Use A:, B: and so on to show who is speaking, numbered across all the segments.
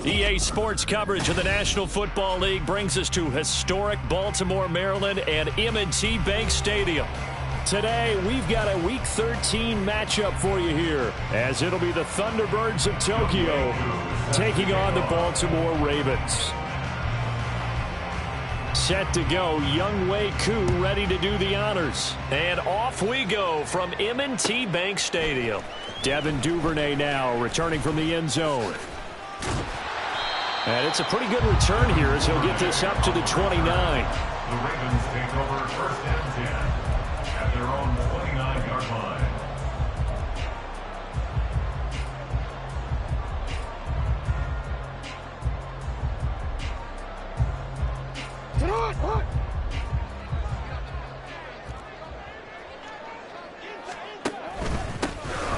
A: EA Sports coverage of the National Football League brings us to historic Baltimore, Maryland and M&T Bank Stadium. Today, we've got a Week 13 matchup for you here, as it'll be the Thunderbirds of Tokyo taking on the Baltimore Ravens. Set to go, Younghoe Koo ready to do the honors. And off we go from M&T Bank Stadium. Devin Duvernay now returning from the end zone. And it's a pretty good return here as he'll get this up to the 29.
B: The Ravens take over first and 10 at their own 29-yard line.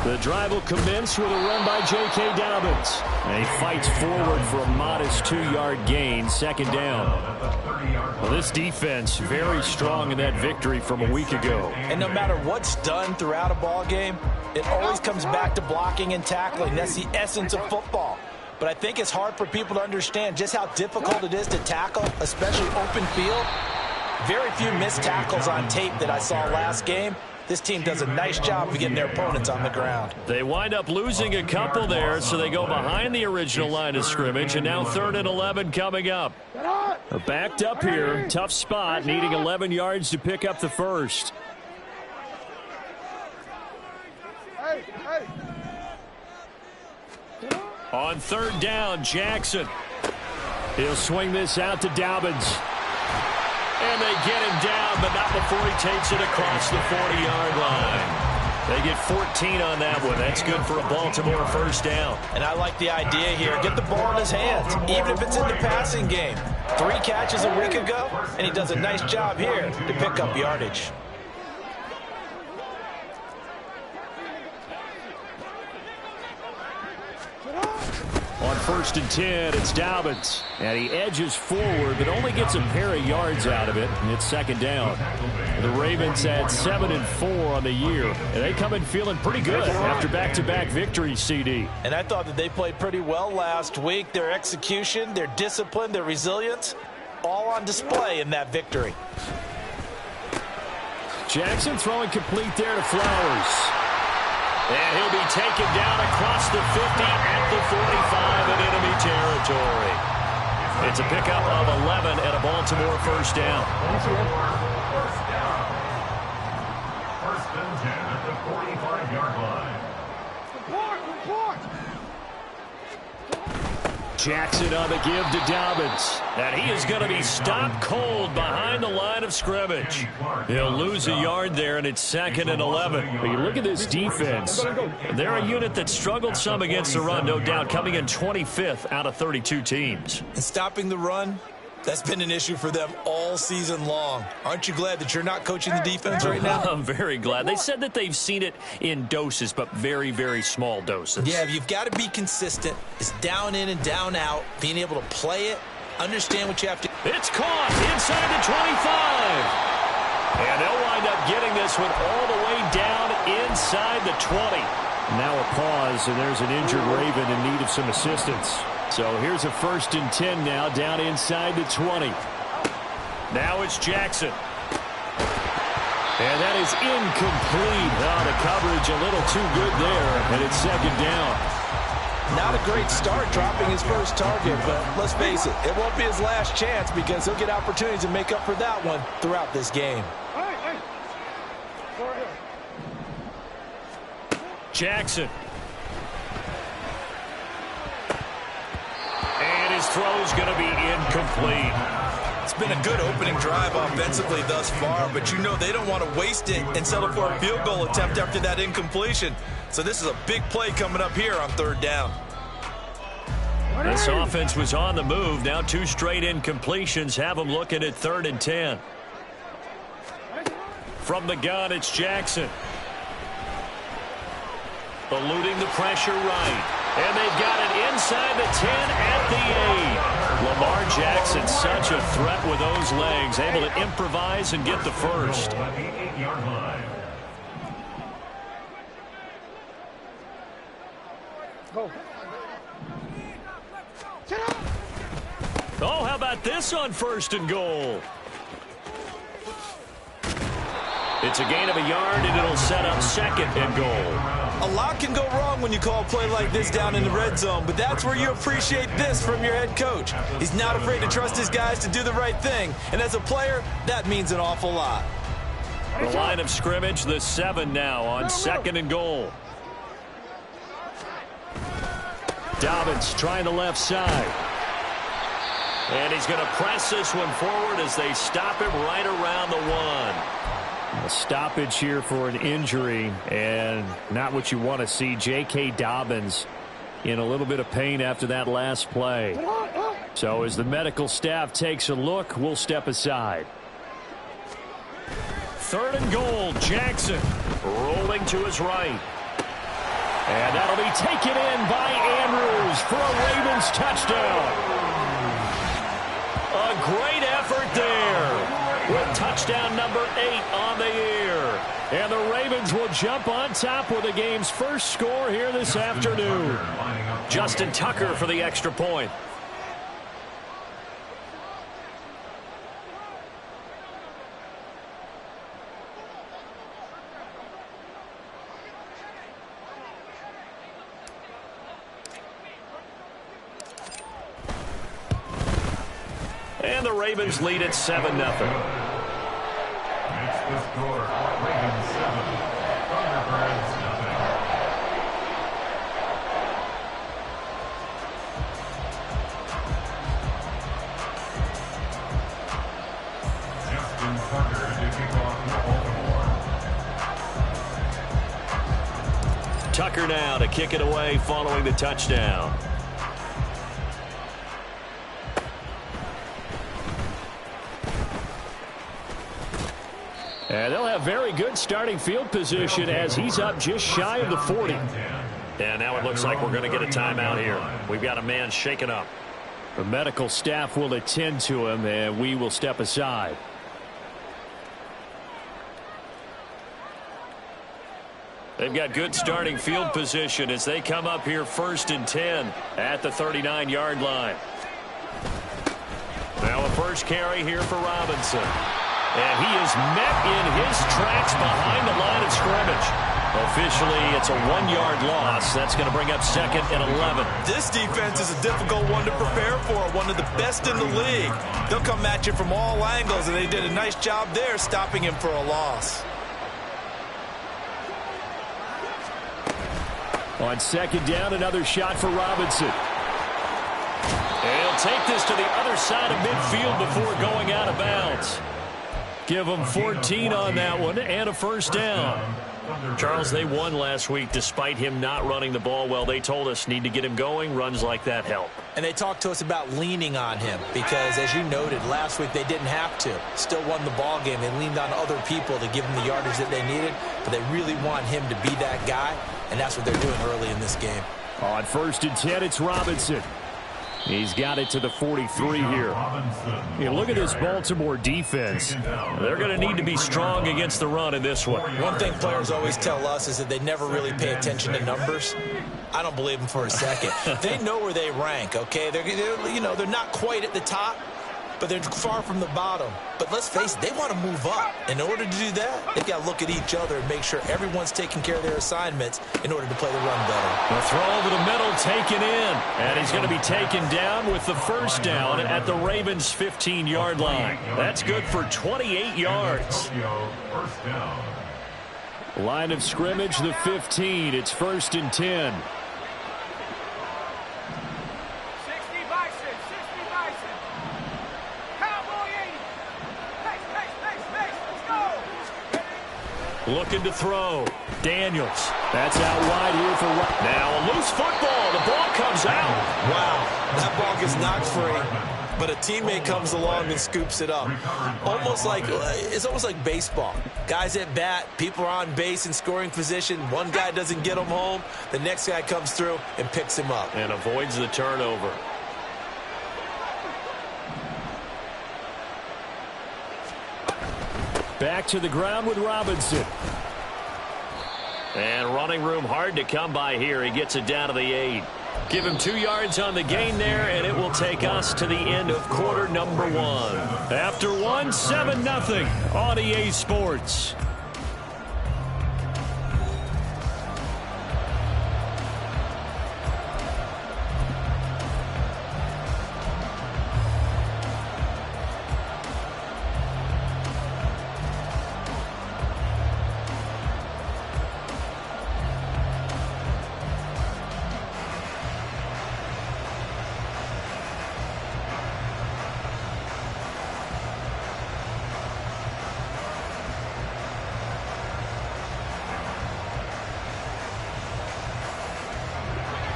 A: The drive will commence with a run by J.K. Dobbins. And he fights forward for a modest 2-yard gain, second down. Well, this defense very strong in that victory from a week ago.
C: And no matter what's done throughout a ball game, it always comes back to blocking and tackling. That's the essence of football. But I think it's hard for people to understand just how difficult it is to tackle, especially open field. Very few missed tackles on tape that I saw last game. This team does a nice job of getting their opponents on the ground.
A: They wind up losing a couple there, so they go behind the original line of scrimmage, and now 3rd and 11 coming up. Backed up here, tough spot, needing 11 yards to pick up the first. On 3rd down, Jackson. He'll swing this out to Dobbins. And they get him down, but not before he takes it across the 40-yard line. They get 14 on that one. That's good for a Baltimore first down.
C: And I like the idea here. Get the ball in his hands, even if it's in the passing game. 3 catches a week ago, and he does a nice job here to pick up yardage.
A: On 1st and 10, it's Dobbins. And he edges forward, but only gets a pair of yards out of it. And it's second down. The Ravens had 7-4 on the year. And they come in feeling pretty good after back-to-back victories, CD.
C: And I thought that they played pretty well last week. Their execution, their discipline, their resilience, all on display in that victory.
A: Jackson throwing complete there to Flowers. And he'll be taken down across the 50 at the 45 in enemy territory. It's a pickup of 11 and a Baltimore first down.
B: First and 10 at the 45-yard line.
A: Jackson on the give to Dobbins. And he is going to be stopped cold behind the line of scrimmage. He'll lose a yard there, and it's 2nd and 11. But you look at this defense. They're a unit that struggled some against the run, no doubt, coming in 25th out of 32 teams.
C: And stopping the run, that's been an issue for them all season long. Aren't you glad that you're not coaching the defense right now?
A: I'm very glad. They said that they've seen it in doses, but very, very small doses.
C: Yeah, you've got to be consistent. It's down in and down out, being able to play it, understand what you have to.
A: It's caught inside the 25. And they'll wind up getting this one all the way down inside the 20. Now a pause, and there's an injured Raven in need of some assistance. So here's a 1st and 10 now, down inside the 20. Now it's Jackson. And that is incomplete. Oh, the coverage a little too good there, and it's second down.
C: Not a great start dropping his first target, but let's face it, it won't be his last chance because he'll get opportunities to make up for that one throughout this game.
A: Jackson. And his throw's going to be incomplete.
C: It's been a good opening drive offensively thus far, but you know they don't want to waste it and settle for a field goal attempt after that incompletion. So this is a big play coming up here on 3rd down.
A: This offense was on the move. Now 2 straight incompletions have them looking at 3rd and 10. From the gun, it's Jackson. Eluding the pressure right. And they've got it inside the 10 at the 8. Lamar Jackson, such a threat with those legs, able to improvise and get the first. Oh, how about this on 1st and goal? It's a gain of a yard, and it'll set up 2nd and goal.
C: A lot can go wrong when you call a play like this down in the red zone, but that's where you appreciate this from your head coach. He's not afraid to trust his guys to do the right thing, and as a player, that means an awful lot.
A: The line of scrimmage, the 7 now on 2nd and goal. Dobbins trying the left side. And he's going to press this one forward as they stop him right around the 1. A stoppage here for an injury, and not what you want to see. J.K. Dobbins in a little bit of pain after that last play. So as the medical staff takes a look, we'll step aside. 3rd and goal, Jackson rolling to his right. And that'll be taken in by Andrews for a Ravens touchdown. A great effort there, with touchdown number 8 on the year. And the Ravens will jump on top with the game's first score here this afternoon. Justin Tucker for the extra point. And the Ravens lead at 7-0.
B: Makes the score. Ravens 7, Thunderbirds nothing. Justin Tucker to kick off Baltimore.
A: Tucker now to kick it away following the touchdown. And they'll have very good starting field position as he's up just shy of the 40. And now it looks like we're going to get a timeout here. We've got a man shaken up. The medical staff will attend to him, and we will step aside. They've got good starting field position as they come up here 1st and 10 at the 39-yard line. Now a first carry here for Robinson. And he is met in his tracks behind the line of scrimmage. Officially, it's a 1-yard loss. That's going to bring up 2nd and 11.
C: This defense is a difficult one to prepare for, one of the best in the league. They'll come at you from all angles, and they did a nice job there stopping him for a loss.
A: On 2nd down, another shot for Robinson. And he'll take this to the other side of midfield before going out of bounds. Give them 14 on that one and a first down. Charles, they won last week despite him not running the ball well. They told us need to get him going. Runs like that help.
C: And they talked to us about leaning on him because, as you noted, last week they didn't have to. Still won the ball game. They leaned on other people to give them the yardage that they needed, but they really want him to be that guy, and that's what they're doing early in this game.
A: On 1st and 10, it's Robinson. He's got it to the 43 here. Yeah, look at this Baltimore defense. They're going to need to be strong against the run in this one.
C: One thing players always tell us is that they never really pay attention to numbers. I don't believe them for a second. They know where they rank, okay? They're not quite at the top, but they're far from the bottom. But let's face it, they want to move up. In order to do that, they've got to look at each other and make sure everyone's taking care of their assignments in order to play the run better.
A: The throw over the middle taken in. And he's going to be taken down with the first down at the Ravens' 15-yard line. That's good for 28 yards. Line of scrimmage, the 15. It's 1st and 10. Looking to throw. Daniels. That's out wide here for now a loose football. The ball comes out.
C: Wow, that ball gets knocked free, but a teammate comes along and scoops it up. It's almost like baseball. Guys at bat, people are on base in scoring position. One guy doesn't get him home. The next guy comes through and picks him up.
A: And avoids the turnover. Back to the ground with Robinson. And running room hard to come by here. He gets it down to the 8. Give him 2 yards on the gain there, and it will take us to the end of quarter number 1. After 1, 7-0 on EA Sports.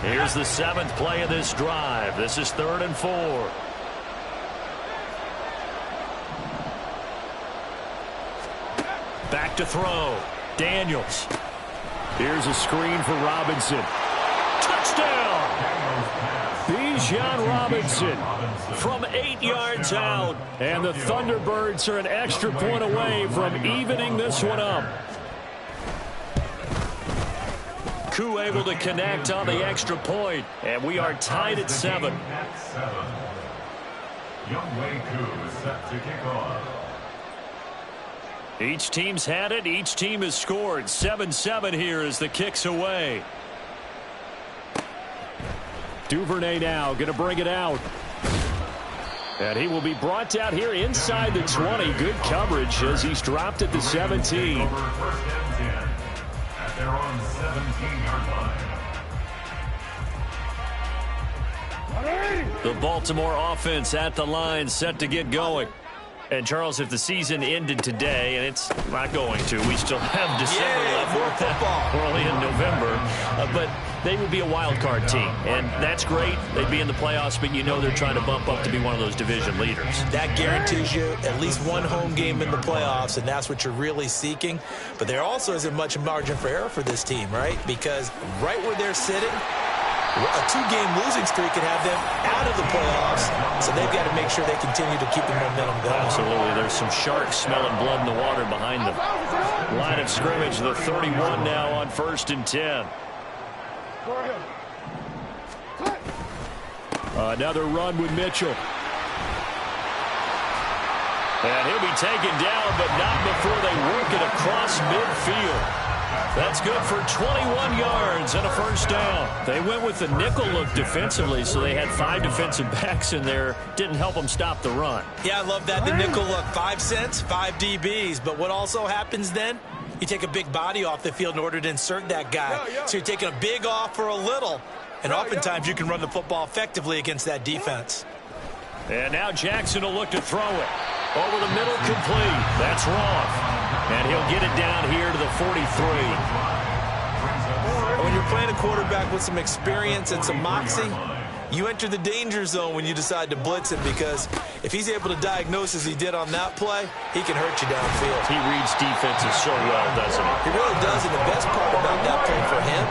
A: Here's the 7th play of this drive. This is 3rd and 4. Back to throw. Daniels. Here's a screen for Robinson. Touchdown! Bijan Robinson from 8 yards out. And the Thunderbirds are an extra point away from evening this one up. Koo able to connect on the extra point, and we are tied at 7.
B: Youngwei Koo is set to kick off.
A: Each team's had it. Each team has scored. 7-7 here as the kick's away. Duvernay now going to bring it out. And he will be brought out here inside the 20. Good coverage as he's dropped at the 17.
B: At their own 17-yard line.
A: The Baltimore offense at the line, set to get going. And, Charles, if the season ended today, and it's not going to, we still have December left.
C: More football.
A: We're only in November. But they would be a wild card team, and that's great. They'd be in the playoffs, but you know they're trying to bump up to be one of those division leaders.
C: That guarantees you at least one home game in the playoffs, and that's what you're really seeking. But there also isn't much margin for error for this team, right? Because right where they're sitting, a 2-game losing streak could have them out of the playoffs, so they've got to make sure they continue to keep the momentum going.
A: Absolutely. There's some sharks smelling blood in the water behind them. Line of scrimmage, the 31 now on 1st and 10. Another run with Mitchell. And he'll be taken down, but not before they work it across midfield. That's good for 21 yards and a first down. They went with the nickel look defensively, so they had 5 defensive backs in there. Didn't help them stop the run.
C: Yeah, I love that. The nickel look, 5 cents, 5 DBs. But what also happens then? You take a big body off the field in order to insert that guy. So you're taking a big off for a little. And oftentimes you can run the football effectively against that defense.
A: And now Jackson will look to throw it. Over the middle, complete. That's Roth. And he'll get it down here to the 43.
C: When you're playing a quarterback with some experience and some moxie, you enter the danger zone when you decide to blitz him, because if he's able to diagnose as he did on that play, he can hurt you downfield.
A: He reads defenses so well, doesn't he?
C: He really does, and the best part about that play for him,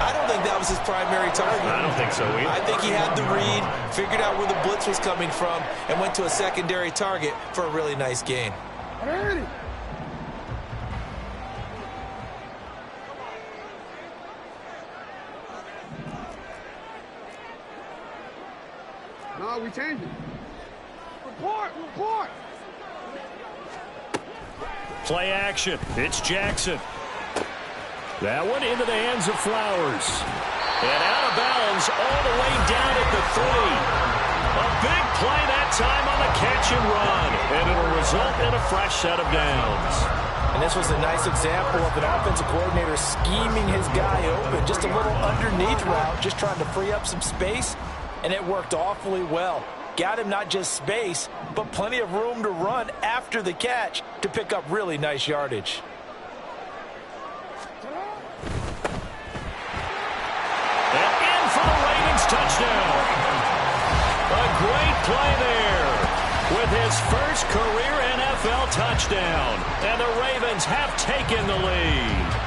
C: I don't think that was his primary target.
A: I don't think so either.
C: I think he had the read, figured out where the blitz was coming from, and went to a secondary target for a really nice gain.
D: No, we changed it. Report.
A: Play action. It's Jackson. That one into the hands of Flowers. And out of bounds all the way down at the 3. A big play that time on the catch and run. And it'll result in a fresh set of downs.
C: And this was a nice example of an offensive coordinator scheming his guy open. Just a little underneath route, just trying to free up some space. And it worked awfully well. Got him not just space, but plenty of room to run after the catch to pick up really nice yardage.
A: And in for the Ravens touchdown. A great play there with his first career NFL touchdown. And the Ravens have taken the lead.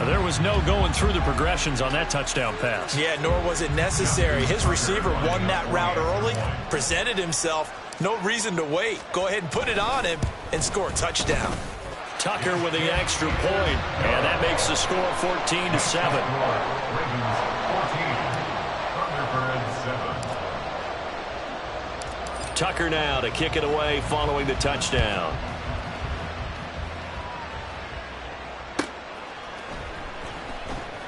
A: There was no going through the progressions on that touchdown pass.
C: Yeah, nor was it necessary. His receiver won that route early, presented himself. No reason to wait. Go ahead and put it on him and score a touchdown.
A: Tucker with the extra point, and that makes the score 14-7. Tucker now to kick it away following the touchdown.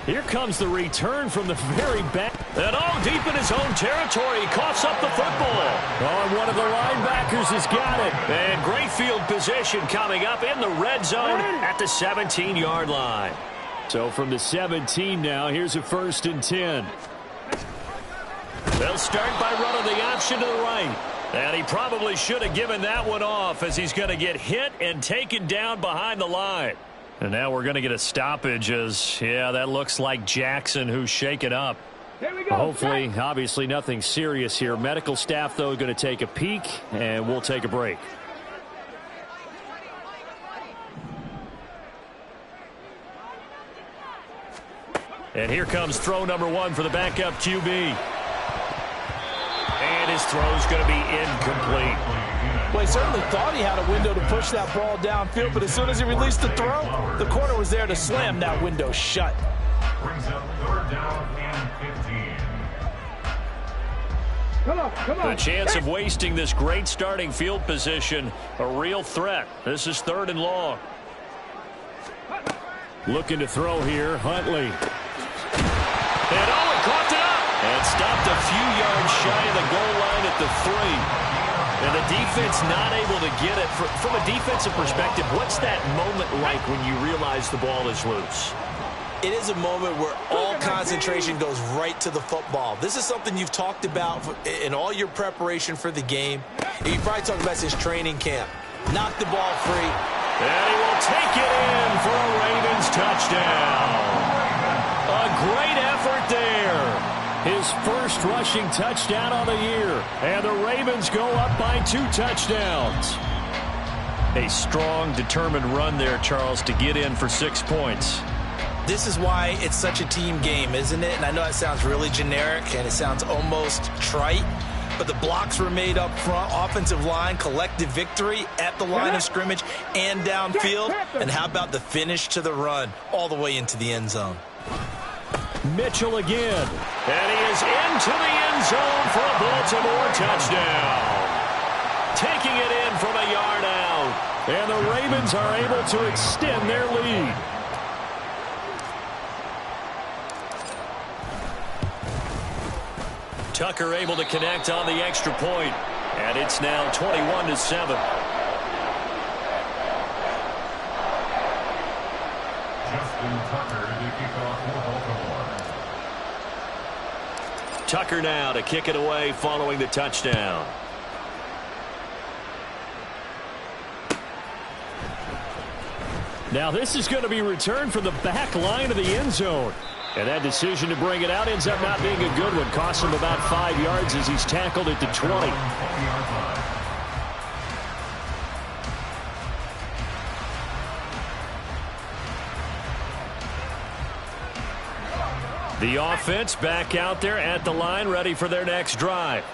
A: Here comes the return from the very back. And deep in his own territory, he coughs up the football. And one of the linebackers has got it. And great field position coming up in the red zone at the 17-yard line. So from the 17 now, here's a 1st and 10. They'll start by running the option to the right. And he probably should have given that one off, as he's going to get hit and taken down behind the line. And now we're going to get a stoppage as, yeah, that looks like Jackson who's shaken up.
D: Here we go.
A: Hopefully, obviously nothing serious here. Medical staff, though, going to take a peek, and we'll take a break. And here comes throw number 1 for the backup QB. And his throw's going to be incomplete.
C: Well, he certainly thought he had a window to push that ball downfield, but as soon as he released the throw, the corner was there to slam that window shut.
B: Brings up 3rd down and 15.
D: Come on.
A: The chance of wasting this great starting field position, a real threat. This is 3rd and long. Looking to throw here, Huntley. And he caught it up. And stopped a few yards shy of the goal line at the 3. And the defense not able to get it. From a defensive perspective, what's that moment like when you realize the ball is loose?
C: It is a moment where all concentration goes right to the football. This is something you've talked about in all your preparation for the game. You probably talked about his training camp. Knock the ball free.
A: And he will take it in for a Ravens touchdown. A great effort there. His first rushing touchdown on the year. And the Ravens go up by 2 touchdowns. A strong, determined run there, Charles, to get in for 6 points.
C: This is why it's such a team game, isn't it? And I know that sounds really generic and it sounds almost trite, but the blocks were made up front, offensive line, collective victory at the line of scrimmage and downfield. And how about the finish to the run all the way into the end zone?
A: Mitchell again. And he is into the end zone for a Baltimore touchdown. Taking it in from a yard out. And the Ravens are able to extend their lead. Tucker able to connect on the extra point. And it's now 21-7.
B: Justin Tucker to kick off for Baltimore.
A: Tucker now to kick it away following the touchdown. Now this is going to be returned from the back line of the end zone. And that decision to bring it out ends up not being a good one. Costs him about 5 yards as he's tackled at the 20. The offense back out there at the line, ready for their next drive.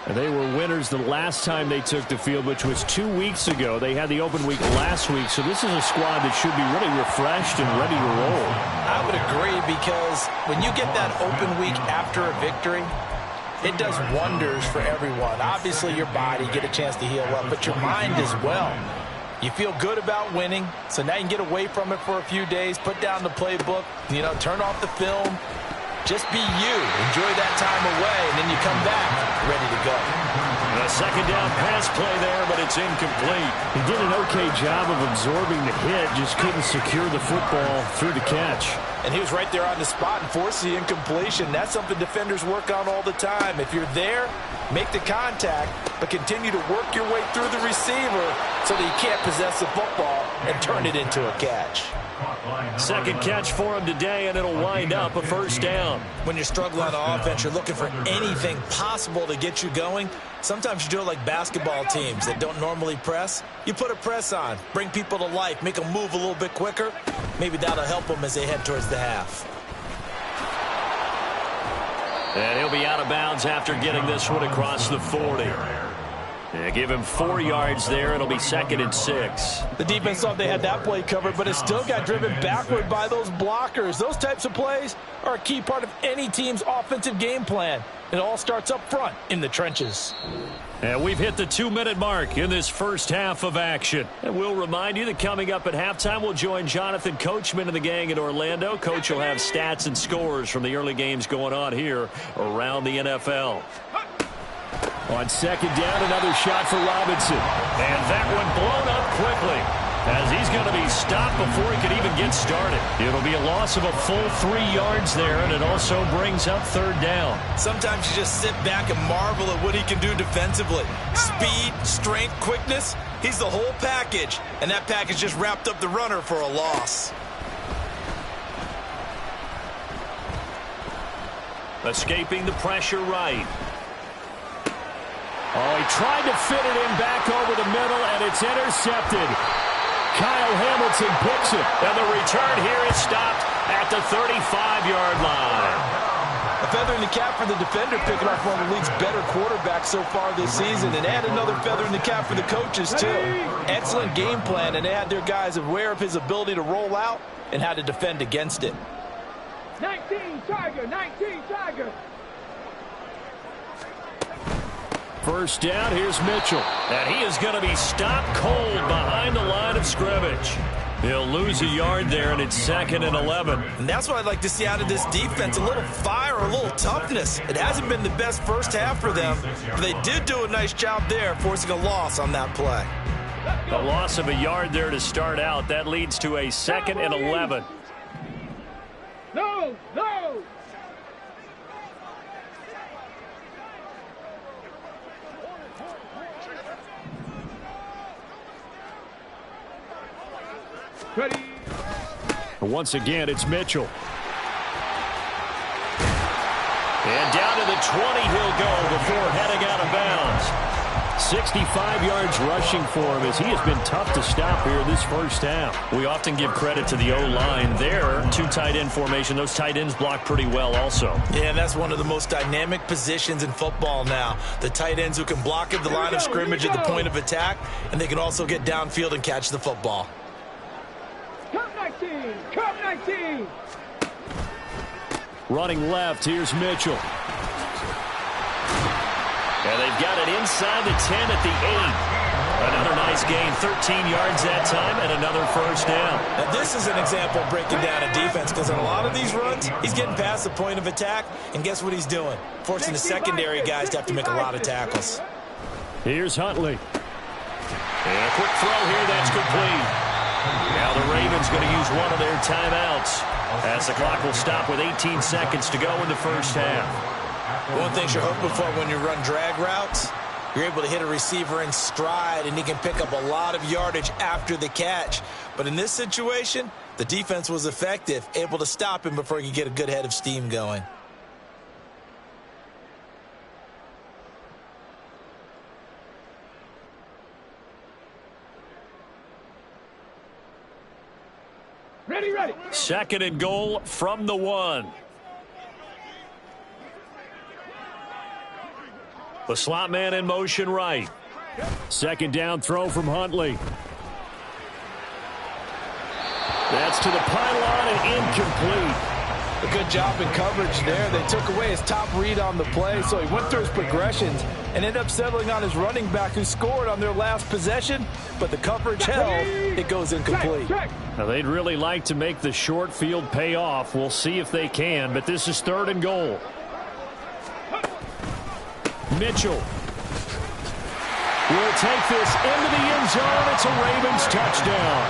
A: And they were winners the last time they took the field, which was 2 weeks ago. They had the open week last week, so this is a squad that should be really refreshed and ready to roll.
C: I would agree, because when you get that open week after a victory, it does wonders for everyone. Obviously, your body, get a chance to heal up, but your mind as well. You feel good about winning, so now you can get away from it for a few days, put down the playbook, turn off the film. Just be you. Enjoy that time away, and then you come back ready to go.
A: A second down pass play there, but it's incomplete. He did an okay job of absorbing the hit, just couldn't secure the football through the catch.
C: And he was right there on the spot and forced the incompletion. That's something defenders work on all the time. If you're there, make the contact, but continue to work your way through the receiver so that you can't possess the football and turn it into a catch.
A: Second catch for him today, and it'll wind up a first down.
C: When you're struggling on offense, you're looking for anything possible to get you going. Sometimes you do it like basketball teams that don't normally press. You put a press on, bring people to life, make them move a little bit quicker. Maybe that'll help them as they head towards the half.
A: And he'll be out of bounds after getting this one across the 40. They give him 4 yards there. It'll be 2nd and 6.
C: The defense thought they had that play covered, but it still got driven backward by those blockers. Those types of plays are a key part of any team's offensive game plan. It all starts up front in the trenches.
A: And we've hit the 2-minute mark in this first half of action. And we'll remind you that coming up at halftime, we'll join Jonathan Coachman and the gang in Orlando. Coach will have stats and scores from the early games going on here around the NFL. On 2nd down, another shot for Robinson. And that one blown up quickly, as he's going to be stopped before he could even get started. It'll be a loss of a full 3 yards there, and it also brings up 3rd down.
C: Sometimes you just sit back and marvel at what he can do defensively. Speed, strength, quickness, he's the whole package. And that package just wrapped up the runner for a loss.
A: Escaping the pressure right. Oh, he tried to fit it in back over the middle, and it's intercepted. Kyle Hamilton picks it. And the return here is stopped at the 35-yard line.
C: A feather in the cap for the defender, picking off one of the league's better quarterbacks so far this season. And add another feather in the cap for the coaches, too. Excellent game plan, and they had their guys aware of his ability to roll out and how to defend against it.
D: 19 Tiger, 19 Tiger.
A: First down, here's Mitchell. And he is going to be stopped cold behind the line of scrimmage. He'll lose a yard there, and it's 2nd and 11.
C: And that's what I'd like to see out of this defense, a little fire, a little toughness. It hasn't been the best first half for them, but they did do a nice job there, forcing a loss on that play.
A: A loss of a yard there to start out. That leads to a 2nd and 11.
D: No, no. Ready.
A: Once again, it's Mitchell. And down to the 20 he'll go before heading out of bounds. 65 yards rushing for him, as he has been tough to stop here this first half. We often give credit to the O-line there. 2 tight end formation. Those tight ends block pretty well also.
C: Yeah, and that's one of the most dynamic positions in football now. The tight ends who can block at the line of scrimmage at the point of attack, and they can also get downfield and catch the football.
D: Come 19, come 19.
A: Running left, here's Mitchell. And they've got it inside the 10 at the 8. Another nice gain, 13 yards that time, and another first down.
C: Now this is an example of breaking down a defense, because in a lot of these runs, he's getting past the point of attack, and guess what he's doing? Forcing the secondary guys to have to make a lot of tackles.
A: Here's Huntley. And a quick throw here, that's complete. Now the Ravens going to use one of their timeouts, as the clock will stop with 18 seconds to go in the first half.
C: One thing you're hoping for when you run drag routes, you're able to hit a receiver in stride, and he can pick up a lot of yardage after the catch. But in this situation, the defense was effective, able to stop him before he could get a good head of steam going.
D: Ready, ready.
A: 2nd and goal from the 1. The slot man in motion right. 2nd down throw from Huntley. That's to the pylon and incomplete.
C: A good job in coverage there. They took away his top read on the play, so he went through his progressions and ended up settling on his running back, who scored on their last possession, but the coverage held. It goes incomplete.
A: Now, they'd really like to make the short field pay off. We'll see if they can, but this is 3rd and goal. Mitchell will take this into the end zone. It's a Ravens touchdown.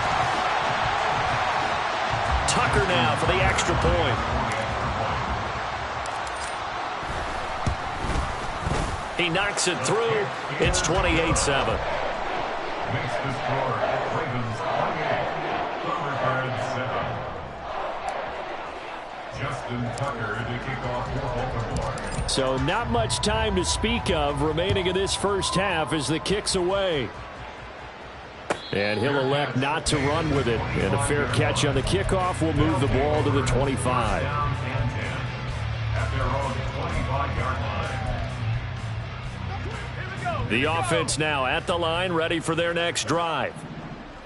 A: Tucker now for the extra point. He knocks it through. It's 28-7.
B: Makes the score. Ravens 28, Card 7. Justin Tucker to kick off for Baltimore.
A: So not much time to speak of remaining in this first half as the kick's away. And he'll elect not to run with it. And a fair catch on the kickoff will move the ball to the 25.
B: At their own 25-yard line.
A: The offense now at the line, ready for their next drive.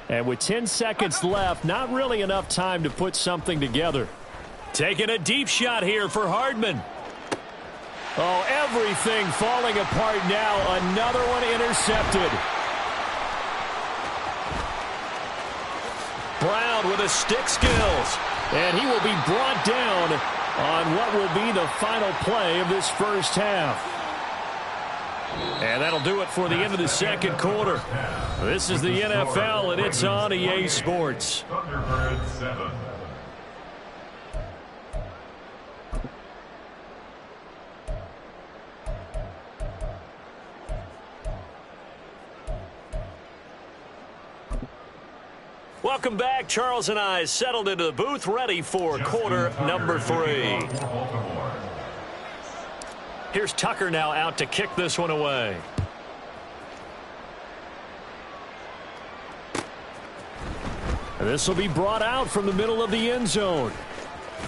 A: And with 10 seconds left, not really enough time to put something together. Taking a deep shot here for Hardman. Oh, everything falling apart now. Another one intercepted. Brown with his stick skills. And he will be brought down on what will be the final play of this first half. And that'll do it for the end of the second quarter. This is the NFL, and it's on EA Sports.
B: Thunderbirds 7.
A: Welcome back. Charles and I settled into the booth, ready for quarter number 3. Here's Tucker now out to kick this one away. And this will be brought out from the middle of the end zone.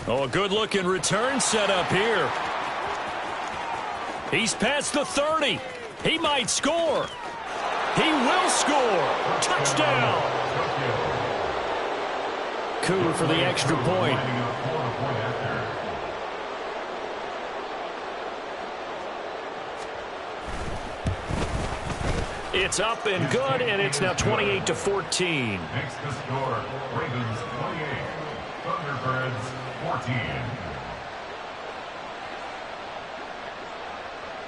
A: Oh, a good-looking return set up here. He's past the 30. He might score. He will score. Touchdown. Coup for the extra point. It's up and good, and it's now 28-14.
B: Makes the score Ravens 28, Thunderbirds 14.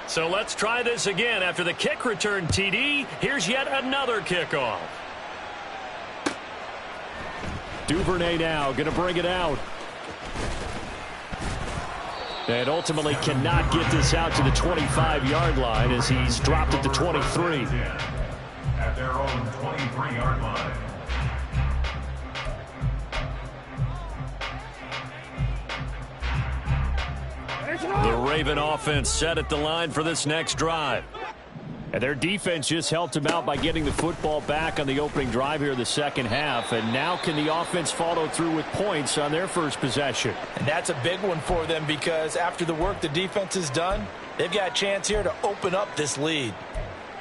A: So let's try this again. After the kick return TD, here's yet another kickoff. Duvernay now going to bring it out. And ultimately cannot get this out to the 25-yard line as he's dropped at the 23.
B: At their own 23-yard line.
A: The Raven offense set at the line for this next drive. And their defense just helped them out by getting the football back on the opening drive here in the second half. And now can the offense follow through with points on their first possession?
C: And that's a big one for them because after the work the defense has done, they've got a chance here to open up this lead.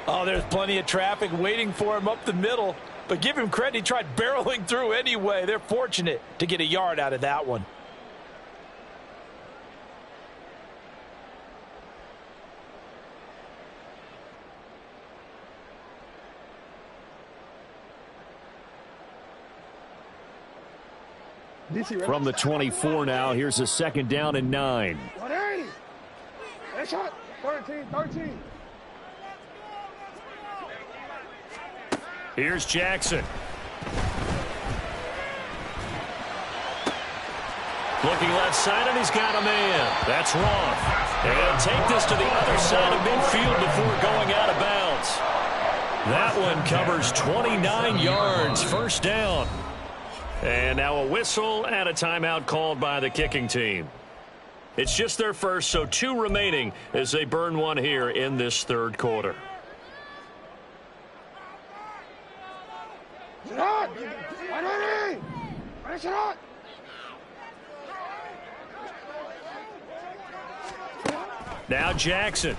C: Oh, there's plenty of traffic waiting for him up the middle. But give him credit, he tried barreling through anyway. They're fortunate to get a yard out of that one.
A: From the 24 now, here's a second down and 9.
D: 180. Next shot. 13.
A: Here's Jackson. Looking left side, and he's got a man. That's Roth. And take this to the other side of midfield before going out of bounds. That one covers 29 yards. First down. And now a whistle and a timeout called by the kicking team. It's just their first, so 2 remaining as they burn one here in this third quarter. Now Jackson.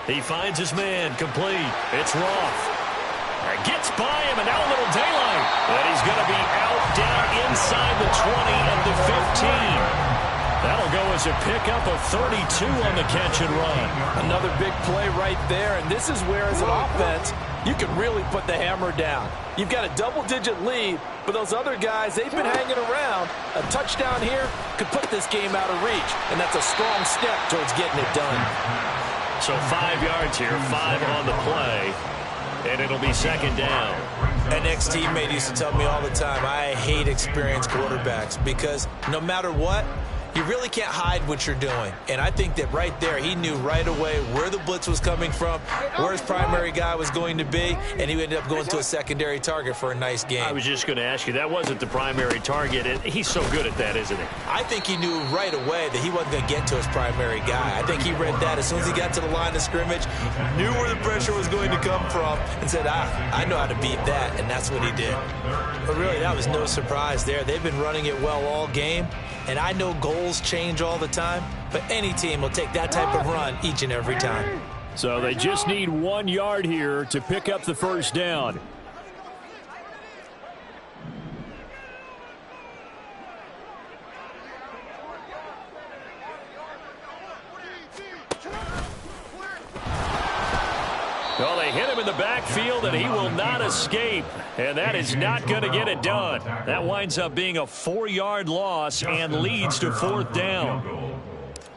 A: He finds his man complete. It's Roth. Gets by him, and now a little daylight. And he's going to be out down inside the 20 of the 15. That'll go as a pickup of 32 on the catch and run.
C: Another big play right there, and this is where, as an offense, you can really put the hammer down. You've got a double-digit lead, but those other guys, they've been hanging around. A touchdown here could put this game out of reach, and that's a strong step towards getting it done.
A: So 5 yards here, 5 on the play. And it'll be second down.
C: An ex-teammate used to tell me all the time, I hate experienced quarterbacks because no matter what, you really can't hide what you're doing. And I think that right there, he knew right away where the blitz was coming from, where his primary guy was going to be, and he ended up going to a secondary target for a nice game.
A: I was just going to ask you, that wasn't the primary target. And he's so good at that, isn't he?
C: I think he knew right away that he wasn't going to get to his primary guy. I think he read that as soon as he got to the line of scrimmage, knew where the pressure was going to come from, and said, I know how to beat that, and that's what he did. But really, that was no surprise there. They've been running it well all game, and I know goals change all the time, but any team will take that type of run each and every time.
A: So they just need 1 yard here to pick up the first down. Well, they hit him in the backfield, and he will not escape. And that is not going to get it done. That winds up being a 4-yard loss and leads to 4th down.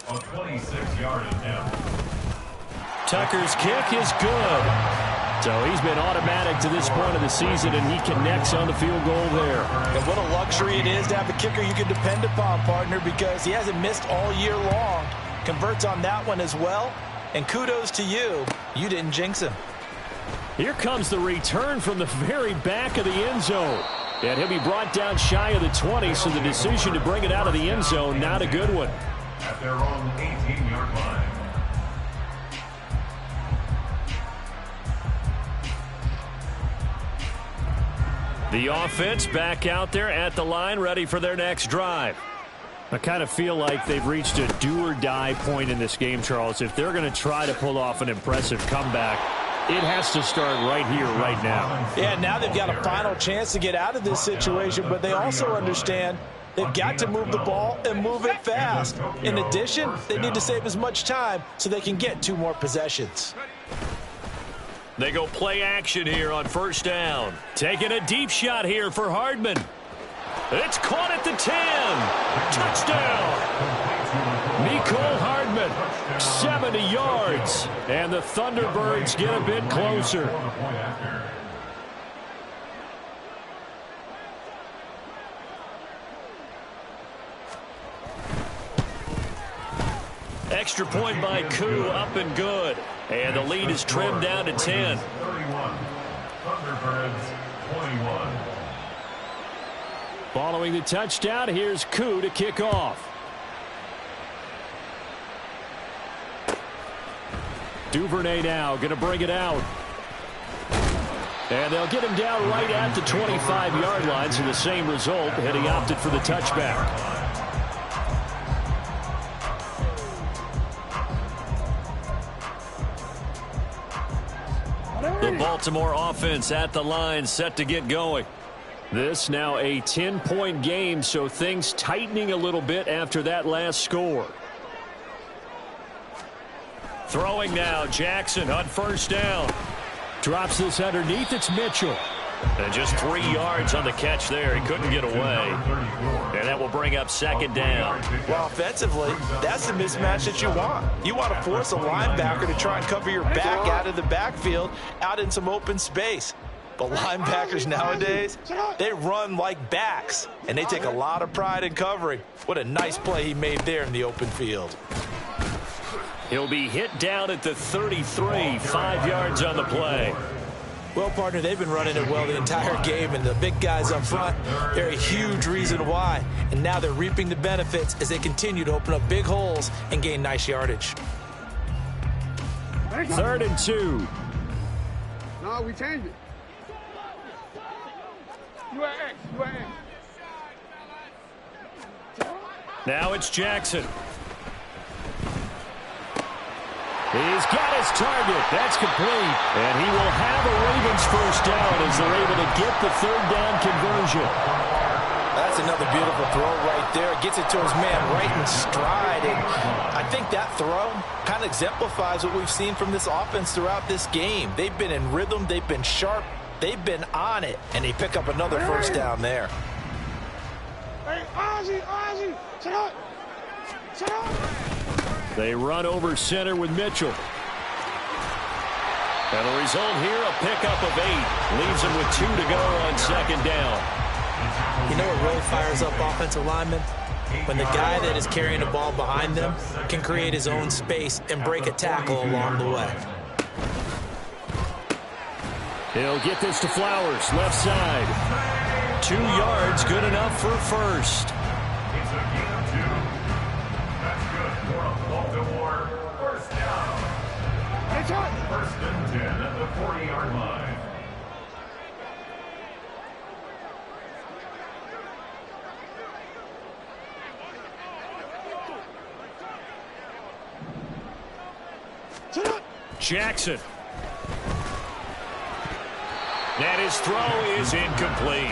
B: A 26-yard attempt.
A: Tucker's kick is good. So he's been automatic to this point of the season, and he connects on the field goal there.
C: And what a luxury it is to have a kicker you can depend upon, partner, because he hasn't missed all year long. Converts on that one as well. And kudos to you. You didn't jinx him.
A: Here comes the return from the very back of the end zone. And he'll be brought down shy of the 20, so the decision to bring it out of the end zone, not a good one.
B: At their own 18-yard line.
A: The offense back out there at the line, ready for their next drive. I kind of feel like they've reached a do-or-die point in this game, Charles. If they're going to try to pull off an impressive comeback, it has to start right here, right now.
C: Yeah, now they've got a final chance to get out of this situation, but they also understand they've got to move the ball and move it fast. In addition, they need to save as much time so they can get 2 more possessions.
A: They go play action here on first down. Taking a deep shot here for Hardman. It's caught at the 10. Touchdown. Mecole Hardman, 70 yards. And the Thunderbirds get a bit closer. Extra point by Koo, up and good. And the lead is trimmed down to 10.
B: 31. Thunderbirds 21.
A: Following the touchdown, here's Koo to kick off. Duvernay now going to bring it out. And they'll get him down right at the 25-yard line, so the same result, and he opted for the touchback. The Baltimore offense at the line, set to get going. This now a 10-point game, so things tightening a little bit after that last score. Throwing now, Jackson on first down. Drops this underneath, it's Mitchell. And just 3 yards on the catch there. He couldn't get away. And that will bring up second down.
C: Well, offensively, that's the mismatch that you want. You want to force a linebacker to try and cover your back out of the backfield, out in some open space. But linebackers nowadays, they run like backs, and they take a lot of pride in covering. What a nice play he made there in the open field.
A: He'll be hit down at the 33, 5 yards on the play.
C: Well, partner, they've been running it well the entire game, and the big guys up front, they're a huge reason why. And now they're reaping the benefits as they continue to open up big holes and gain nice yardage.
A: 3rd and 2.
D: No, we changed it. You at X, you at X.
A: Now it's Jackson. He's got his target. That's complete. And he will have a Ravens first down as they're able to get the 3rd down conversion.
C: That's another beautiful throw right there. Gets it to his man right in stride. And I think that throw kind of exemplifies what we've seen from this offense throughout this game. They've been in rhythm. They've been sharp. They've been on it. And they pick up another first down there.
D: Hey, Ozzie, shut up. Shut up.
A: They run over center with Mitchell. And the result here, a pickup of 8. Leaves them with 2 to go on second down.
C: You know what really fires up offensive linemen? When the guy that is carrying the ball behind them can create his own space and break a tackle along the way.
A: He'll get this to Flowers, left side. 2 yards, good enough for a first.
B: It's a gain of 2. That's good for a Baltimore first down. First and 10 at the 40-yard line.
A: Jackson. And his throw is incomplete.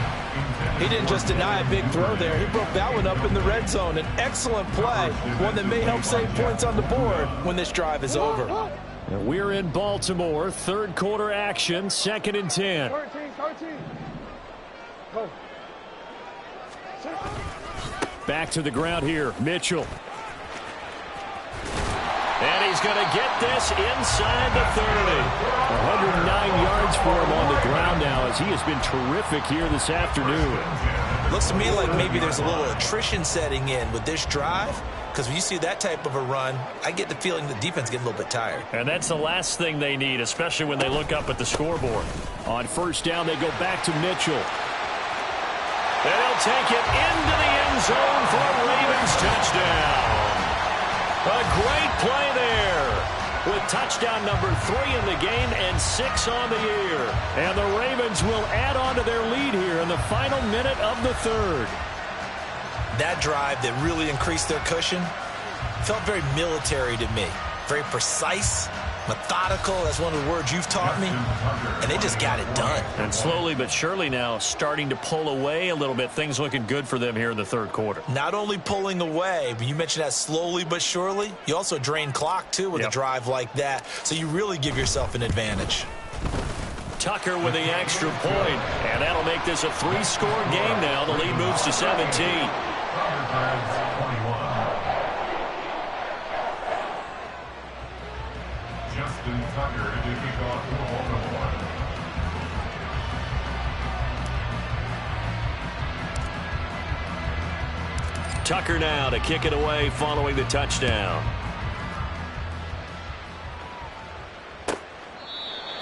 C: He didn't just deny a big throw there. He broke that one up in the red zone. An excellent play, one that may help save points on the board when this drive is over.
A: And we're in Baltimore. Third quarter action, 2nd and 10.
D: 13. Go.
A: Back to the ground here, Mitchell. And he's going to get this inside the 30. 109 yards for him on the ground now as he has been terrific here this afternoon.
C: Looks to me like maybe there's a little attrition setting in with this drive, because when you see that type of a run, I get the feeling the defense getting a little bit tired.
A: And that's the last thing they need, especially when they look up at the scoreboard. On first down, they go back to Mitchell. And he'll take it into the end zone for a Ravens touchdown. A great play there with touchdown number 3 in the game and 6 on the year. And the Ravens will add on to their lead here in the final minute of the third.
C: That drive that really increased their cushion felt very military to me. Very precise, methodical. That's one of the words you've taught me. And they just got it done.
A: And slowly but surely now starting to pull away a little bit. Things looking good for them here in the third quarter.
C: Not only pulling away, but you mentioned that slowly but surely. You also drain clock, too, with a drive like that. So you really give yourself an advantage.
A: Tucker with the extra point. And that'll make this a 3-score game now. The lead moves to 17.
B: Justin Tucker to kick off for Baltimore.
A: Tucker now to kick it away following the touchdown.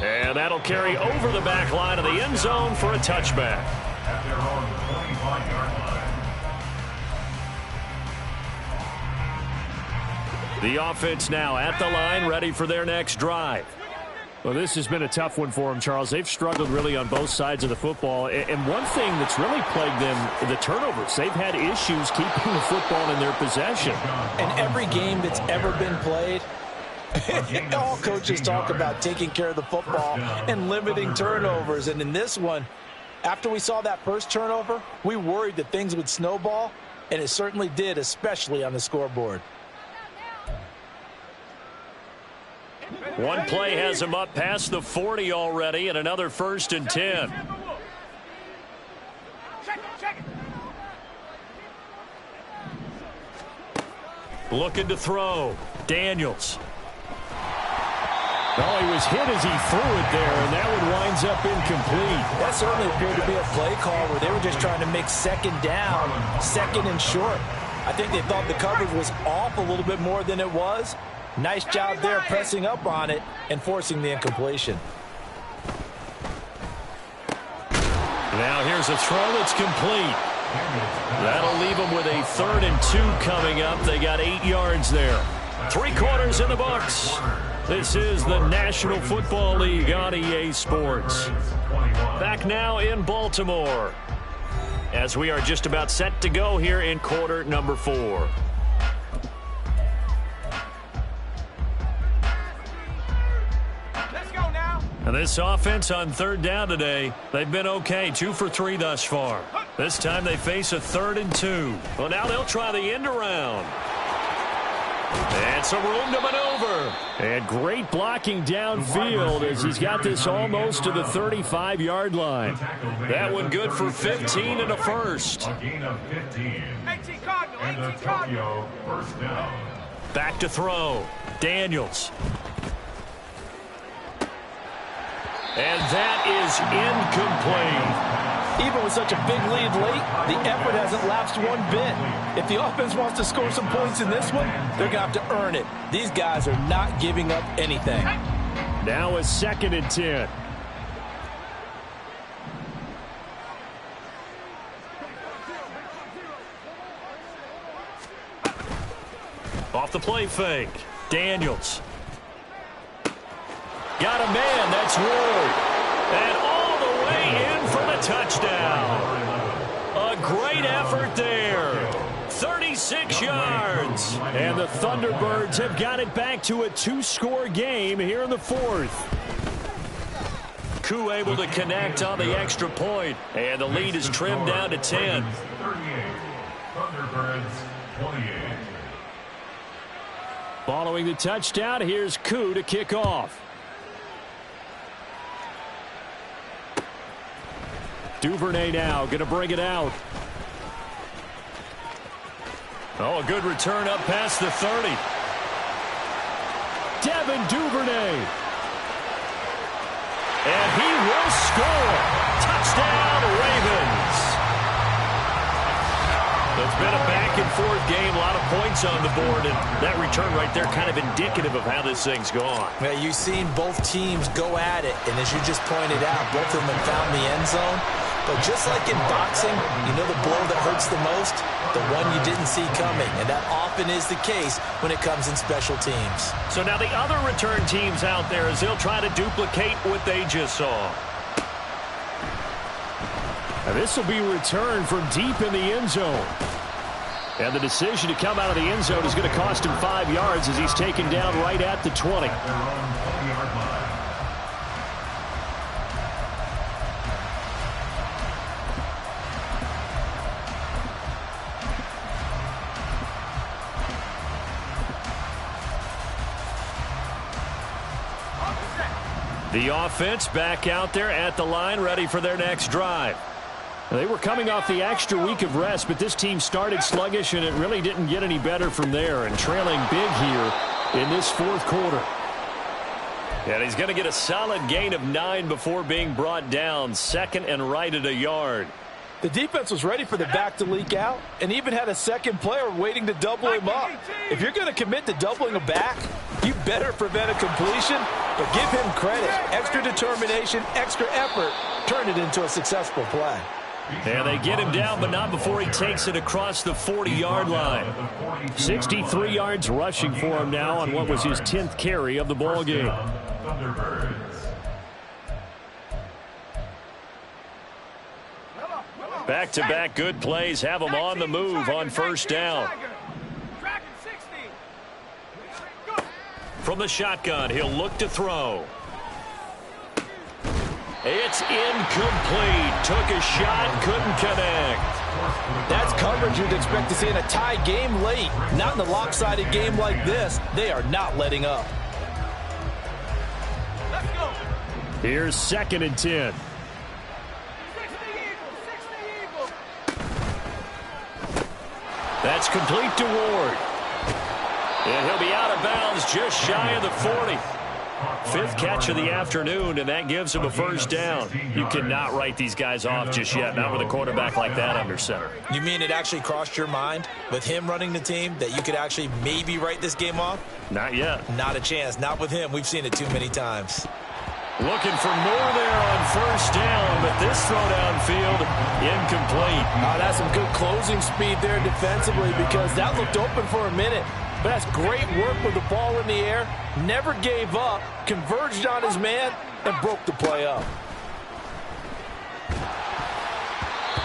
A: And that'll carry over the back line of the end zone for a touchback.
B: At their own 25-yard line.
A: The offense now at the line, ready for their next drive. Well, this has been a tough one for them, Charles. They've struggled really on both sides of the football. And one thing that's really plagued them, the turnovers. They've had issues keeping the football in their possession.
C: And every game that's ever been played, all coaches talk about taking care of the football and limiting turnovers. And in this one, after we saw that first turnover, we worried that things would snowball, and it certainly did, especially on the scoreboard.
A: One play has him up past the 40 already, and another 1st and 10. Looking to throw. Daniels. Oh, he was hit as he threw it there, and that one winds up incomplete.
C: That certainly appeared to be a play call where they were just trying to make second down, second and short. I think they thought the coverage was off a little bit more than it was. Nice job there pressing up on it and forcing the incompletion.
A: Now here's a throw that's complete. That'll leave them with a 3rd and 2 coming up. They got 8 yards there. 3 quarters in the books. This is the National Football League on EA Sports. Back now in Baltimore as we are just about set to go here in quarter number 4. And this offense on 3rd down today, they've been okay, 2 for 3 thus far. This time they face a 3rd and 2. Well, now they'll try the end around. And some room to maneuver. And great blocking downfield as he's got this almost to the 35-yard line. That one good for 15 and a first.
B: A gain of 15. And the Tokyo 1st down.
A: Back to throw. Daniels. And that is incomplete.
C: Even with such a big lead late, the effort hasn't lapsed one bit. If the offense wants to score some points in this one, they're going to have to earn it. These guys are not giving up anything.
A: Now a 2nd and 10. Off the play fake. Daniels. Got a man, that's Ward. And all the way in for the touchdown. A great effort there. 30 26 yards. And the Thunderbirds have got it back to a 2-score game here in the fourth. Koo able to connect on the extra point, and the lead is trimmed down to 10.
B: 38. Thunderbirds 28.
A: Following the touchdown, here's Koo to kick off. Duvernay now going to bring it out. Oh, a good return up past the 30. Devin Duvernay. And he will score. Touchdown, Ravens. It's been a back-and-forth game, a lot of points on the board, and that return right there kind of indicative of how this thing's gone.
C: Yeah, you've seen both teams go at it, and as you just pointed out, both of them have found the end zone. But just like in boxing, you know the blow that hurts the most? The one you didn't see coming, and that often is the case when it comes in special teams.
A: So now the other return teams out there, as they'll try to duplicate what they just saw. Now this will be returned from deep in the end zone. And the decision to come out of the end zone is going to cost him 5 yards as he's taken down right at the 20. The offense back out there at the line, ready for their next drive. They were coming off the extra week of rest, but this team started sluggish, and it really didn't get any better from there, and trailing big here in this fourth quarter. And he's going to get a solid gain of 9 before being brought down, second and right at a yard.
C: The defense was ready for the back to leak out and even had a second player waiting to double him up. If you're going to commit to doubling a back, you better prevent a completion, but give him credit. Extra determination, extra effort, turn it into a successful play.
A: And they get him down, but not before he takes it across the 40-yard line. 63 yards rushing for him now on what was his 10th carry of the ball game. Back-to-back good plays have him on the move on first down. From the shotgun, he'll look to throw. It's incomplete. Took a shot, couldn't connect.
C: That's coverage you'd expect to see in a tie game late. Not in a lopsided game like this. They are not letting up.
A: Here's 2nd and 10. That's complete to Ward. And he'll be out of bounds just shy of the 40. 5th catch of the afternoon, and that gives him a first down. You cannot write these guys off just yet, not with a quarterback like that under center.
C: You mean it actually crossed your mind with him running the team that you could actually maybe write this game off?
A: Not yet.
C: Not a chance. Not with him. We've seen it too many times.
A: Looking for more there on first down, but this throw downfield, incomplete.
C: That's some good closing speed there defensively, because that looked open for a minute. But that's great work with the ball in the air. Never gave up, converged on his man, and broke the play up.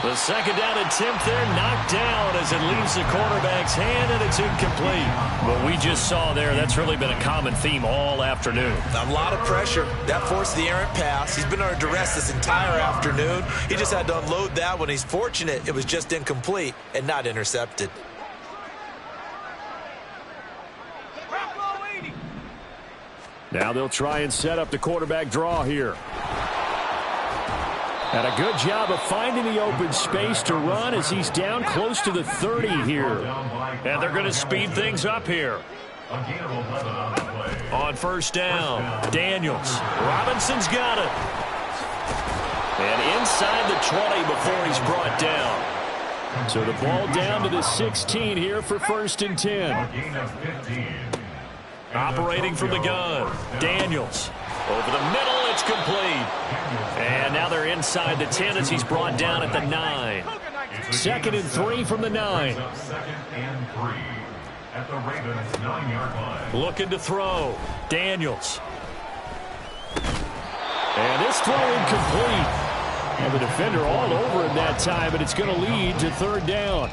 A: The 2nd down attempt there knocked down as it leaves the quarterback's hand, and it's incomplete. What we just saw there, that's really been a common theme all afternoon.
C: A lot of pressure. That forced the errant pass. He's been under duress this entire afternoon. He just had to unload that one. He's fortunate it was just incomplete and not intercepted.
A: Now they'll try and set up the quarterback draw here. And a good job of finding the open space to run as he's down close to the 30 here. And they're going to speed things up here. On first down, Daniels. Robinson's got it. And inside the 20 before he's brought down. So the ball down to the 16 here for 1st and 10. Operating from the gun, Daniels. Over the middle, it's complete. And now they're inside the 10 as he's brought down at the 9. 2nd and 3 from the 9.
B: 2nd and 3 at the Ravens 9-yard line.
A: Looking to throw, Daniels. And this throw incomplete. And the defender all over him that time, but it's going to lead to 3rd down.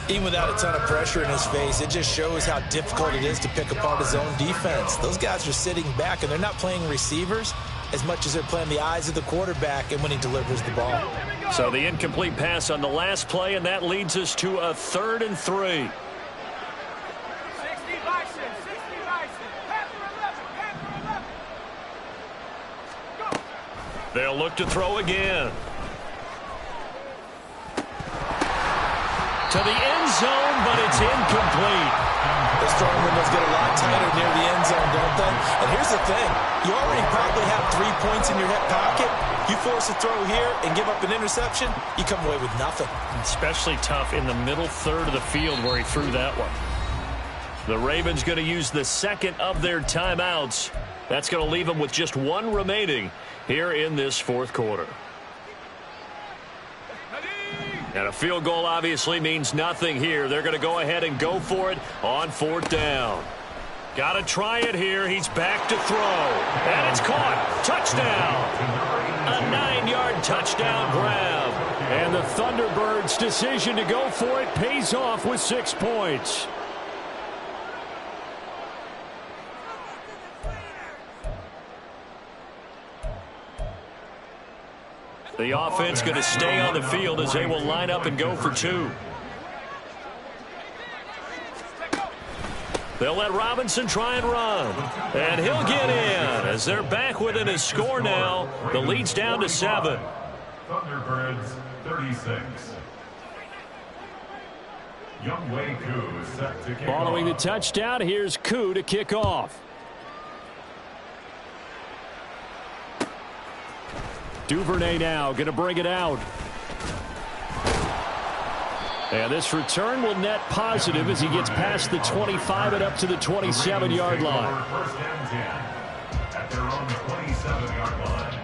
C: Even without a ton of pressure in his face, it just shows how difficult it is to pick apart his own defense. Those guys are sitting back, and they're not playing receivers as much as they're playing the eyes of the quarterback and when he delivers the ball.
A: So the incomplete pass on the last play, and that leads us to a 3rd and 3. They'll look to throw again. To the end zone, but it's incomplete.
C: The throwing windows get a lot tighter near the end zone, don't they? And here's the thing. You already probably have 3 points in your hip pocket. You force a throw here and give up an interception, you come away with nothing.
A: Especially tough in the middle third of the field where he threw that one. The Ravens going to use the second of their timeouts. That's going to leave them with just 1 remaining here in this 4th quarter. And a field goal obviously means nothing here. They're going to go ahead and go for it on 4th down. Got to try it here. He's back to throw. And it's caught. Touchdown. A 9-yard touchdown grab. And the Thunderbirds' decision to go for it pays off with 6 points. The offense going to stay on the field as they will line up and go for 2. They'll let Robinson try and run. And he'll get in as they're back within a score now. The lead's down to 7.
B: Thunderbirds 36. Young Wei Koo is set to kick
A: Following the
B: off.
A: touchdown, here's Koo to kick off. Duvernay now going to bring it out. And this return will net positive as he gets past the 25 and up to the 27-yard line.
B: First and 10 at their own 27-yard line.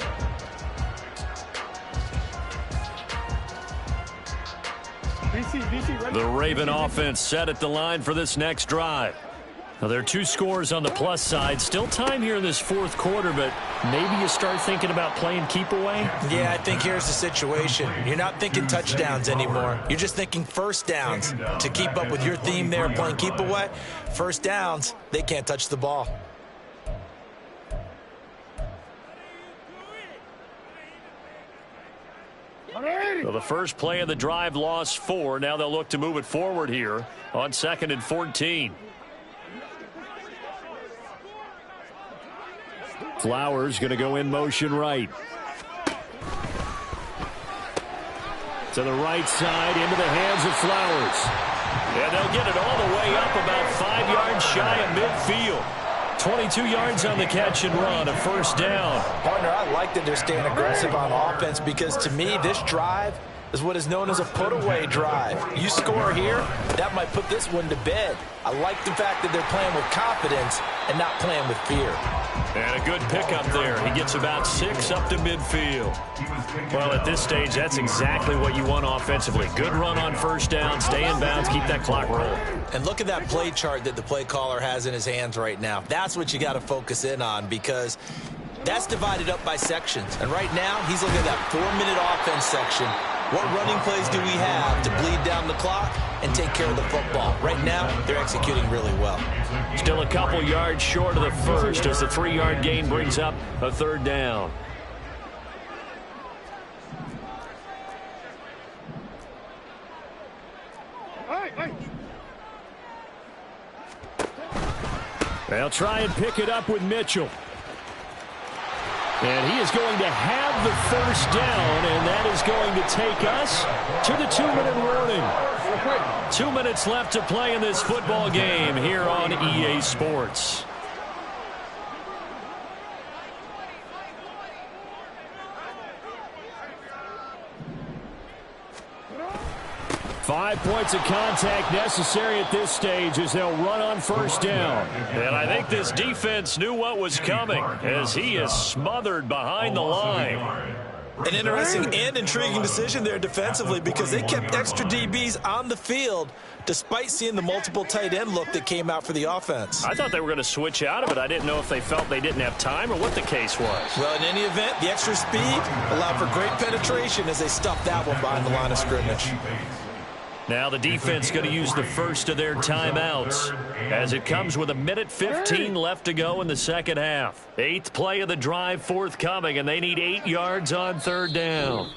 D: DC, ready?
A: The Raven offense set at the line for this next drive. Now, there are 2 scores on the plus side. Still time here in this 4th quarter, but maybe you start thinking about playing keep away?
C: Yeah, I think here's the situation. You're not thinking touchdowns anymore. You're just thinking first downs. To keep up with your theme there, playing keep away, first downs, they can't touch the ball.
A: So the first play of the drive lost 4. Now they'll look to move it forward here on 2nd and 14. Flowers going to go in motion right. To the right side, into the hands of Flowers. And they'll get it all the way up about 5 yards shy of midfield. 22 yards on the catch and run, a first down.
C: Partner, I like that they're staying aggressive on offense because to me, this drive is what is known as a put-away drive. You score here, that might put this one to bed. I like the fact that they're playing with confidence and not playing with fear.
A: And a good pickup there. He gets about 6 up to midfield. Well, at this stage, that's exactly what you want offensively. Good run on first down, stay in bounds, keep that clock rolling.
C: And look at that play chart that the play caller has in his hands right now. That's what you got to focus in on because that's divided up by sections. And right now, he's looking at that 4-minute offense section. What running plays do we have to bleed down the clock and take care of the football? Right now, they're executing really well.
A: Still a couple yards short of the first as the 3-yard gain brings up a third down. They'll try and pick it up with Mitchell. And he is going to have the first down, and that is going to take us to the 2-minute warning. 2 minutes left to play in this football game here on EA Sports. Five points of contact necessary at this stage as they'll run on first down. And I think this defense knew what was coming as he is smothered behind the line.
C: An interesting and intriguing decision there defensively because they kept extra DBs on the field despite seeing the multiple tight end look that came out for the offense.
A: I thought they were going to switch out of it. I didn't know if they felt they didn't have time or what the case was.
C: Well, in any event, the extra speed allowed for great penetration as they stuffed that one behind the line of scrimmage.
A: Now the defense going to use the first of their timeouts as it comes with 1:15 left to go in the second half. 8th play of the drive forthcoming, and they need 8 yards on 3rd down.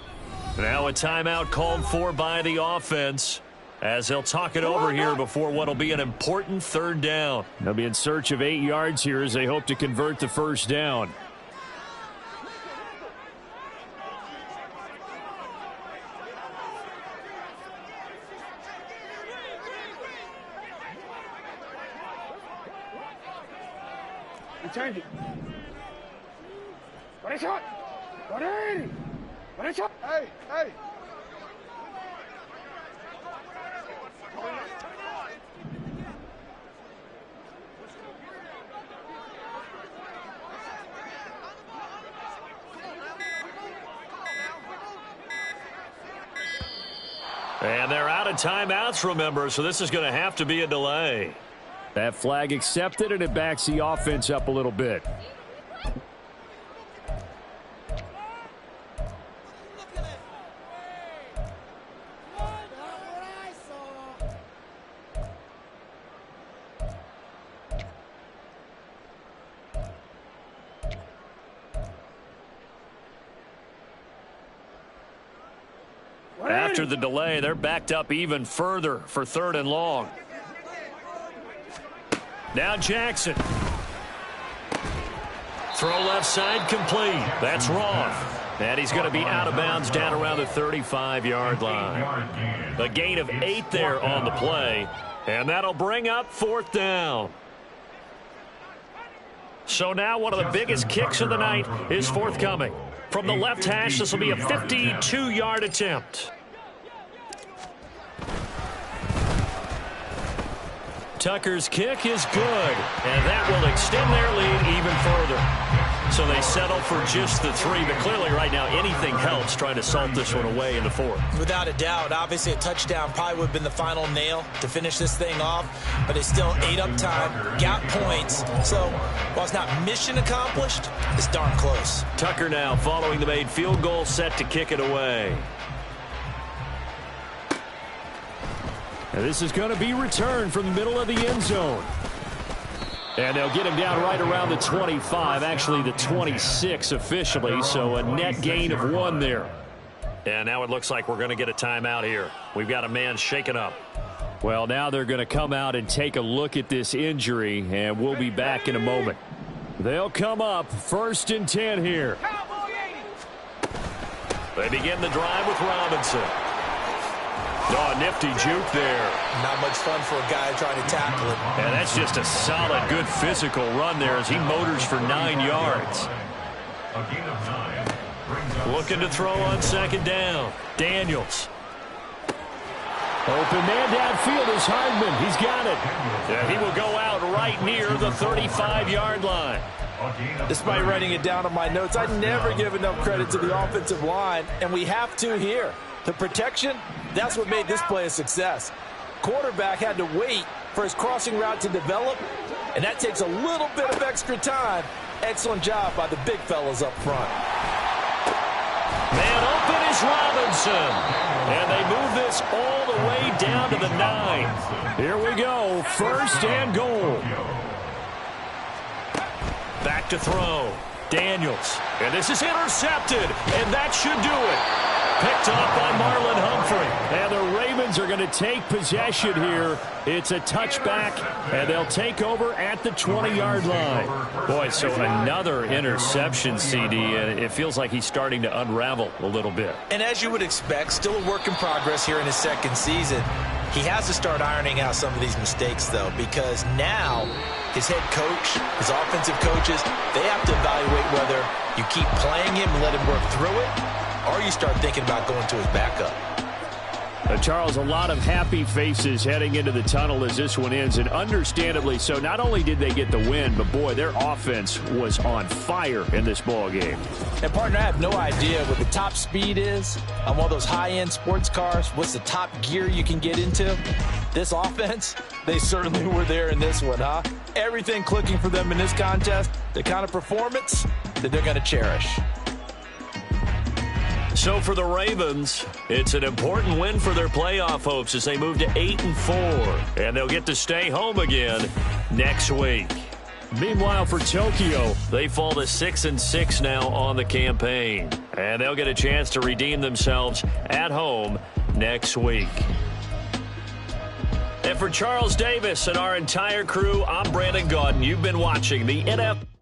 A: Now a timeout called for by the offense as they'll talk it over here before what will be an important 3rd down. They'll be in search of 8 yards here as they hope to convert the first down.
D: Change it. What a shot! What a shot! Hey, hey!
A: And they're out of timeouts, remember, so this is going to have to be a delay. That flag accepted, and it backs the offense up a little bit. After the delay, they're backed up even further for 3rd and long. Now Jackson. Throw left side complete. That's wrong. And he's going to be out of bounds down around the 35-yard line. A gain of 8 there on the play. And that'll bring up 4th down. So now one of the biggest kicks of the night is forthcoming. From the left hash, this will be a 52-yard attempt. Tucker's kick is good, and that will extend their lead even further. So they settle for just the 3, but clearly right now anything helps trying to salt this one away in the 4th.
C: Without a doubt, obviously a touchdown probably would have been the final nail to finish this thing off, but it's still 8 up time, got points. So while it's not mission accomplished, it's darn close.
A: Tucker now following the made field goal, set to kick it away. And this is going to be returned from the middle of the end zone. And they'll get him down right around the 25, actually the 26 officially, so a net gain of 1 there. And now it looks like we're going to get a timeout here. We've got a man shaken up. Well, now they're going to come out and take a look at this injury, and we'll be back in a moment. They'll come up 1st and 10 here. They begin the drive with Robinson. Oh, nifty juke there.
C: Not much fun for a guy trying to tackle him.
A: And that's just a solid, good physical run there as he motors for 9 yards. Looking to throw on 2nd down. Daniels. Open man downfield is Hardman. He's got it. Yeah, he will go out right near the 35-yard line.
C: Despite writing it down on my notes, I never give enough credit to the offensive line, and we have to here. The protection, that's what made this play a success. Quarterback had to wait for his crossing route to develop, and that takes a little bit of extra time. Excellent job by the big fellas up front.
A: Man open is Robinson. And they move this all the way down to the 9. Here we go, 1st and goal. Back to throw. Daniels. And this is intercepted, and that should do it. Picked off by Marlon Humphrey. And the Ravens are going to take possession here. It's a touchback, and they'll take over at the 20-yard line. Boy, so another interception, CD, and it feels like he's starting to unravel a little bit.
C: And as you would expect, still a work in progress here in his 2nd season. He has to start ironing out some of these mistakes, though, because now his head coach, his offensive coaches, they have to evaluate whether you keep playing him and let him work through it, or you start thinking about going to his backup.
A: Charles, a lot of happy faces heading into the tunnel as this one ends, and understandably so. Not only did they get the win, but boy, their offense was on fire in this ball game.
C: And partner, I have no idea what the top speed is on one of those high-end sports cars. What's the top gear you can get into? This offense, they certainly were there in this one, huh? Everything clicking for them in this contest, the kind of performance that they're going to cherish.
A: So for the Ravens, it's an important win for their playoff hopes as they move to 8-4. And they'll get to stay home again next week. Meanwhile, for Tokyo, they fall to 6-6 now on the campaign. And they'll get a chance to redeem themselves at home next week. And for Charles Davis and our entire crew, I'm Brandon Gaudin. You've been watching the NFL.